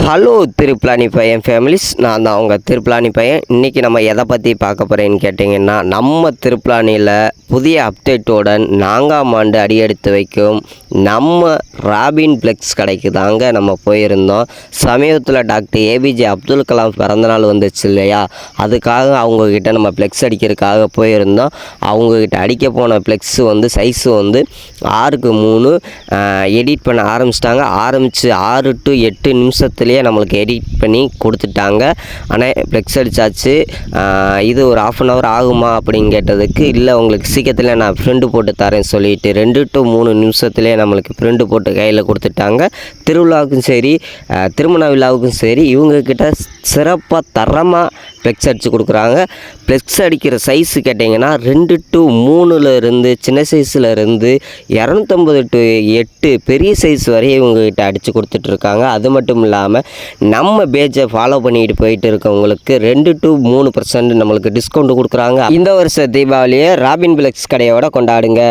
Hello திருப்லானி பையன் families, நான் தான் உங்கள் திருப்லானி பையன். இன்றைக்கி நம்ம எதை பற்றி பார்க்க போகிறேன்னு கேட்டிங்கன்னா, நம்ம திருப்லானியில் புதிய அப்டேட்டுடன் 4ஆம் ஆண்டு அடியெடுத்து வைக்கும் நம்ம ராபின் ஃப்ளெக்ஸ் கடைக்கு தாங்க நம்ம போயிருந்தோம். சமீபத்தில் டாக்டர் ஏபிஜே அப்துல் கலாம் பிறந்தநாள் வந்துச்சு இல்லையா, அதுக்காக அவங்கக்கிட்ட நம்ம ஃப்ளெக்ஸ் அடிக்கிறதுக்காக போயிருந்தோம். அவங்கக்கிட்ட அடிக்க போன ஃப்ளெக்ஸு வந்து சைஸு வந்து 6x3 எடிட் பண்ண ஆரம்பிச்சிட்டாங்க. ஆரம்பித்து 6 to 8 நிமிஷத்துலேயே நம்மளுக்கு எடிட் பண்ணி கொடுத்துட்டாங்க. ஆனால் ஃப்ளெக்ஸ் அடித்தாச்சு. இது ஒரு 1/2 hour ஆகுமா அப்படின்னு கேட்டதுக்கு, இல்லை உங்களுக்கு சீக்கிரத்தில் நான் ப்ரிண்ட் போட்டு தரேன்னு சொல்லிட்டு 2 to 3 நிமிஷத்துலேயே நம்மளுக்கு ப்ரிண்ட் போட்டு கையில் கொடுத்துட்டாங்க. திருவிழாவுக்கும் சரி திருமண விழாவுக்கும் சரி இவங்கக்கிட்ட சிறப்பாக தரமாக ஃப்ளெக்ஸ் அடித்து கொடுக்குறாங்க. ஃப்ளெக்ஸ் அடிக்கிற சைஸு கேட்டிங்கன்னா 2 to 3 இருந்து சின்ன சைஸில் இருந்து 250 to 8 பெரிய சைஸ் வரையும் இவங்ககிட்ட அடித்து கொடுத்துட்ருக்காங்க. அது மட்டும் இல்லாமல் நம்ம பேஜை ஃபாலோ பண்ணிட்டு போயிட்டு இருக்கவங்களுக்கு 2 to 3% நம்மளுக்கு டிஸ்கவுண்ட் கொடுக்குறாங்க. இந்த வருஷ தீபாவளியை ராபின் ஃப்ளெக்ஸ் கடையோட கொண்டாடுங்க.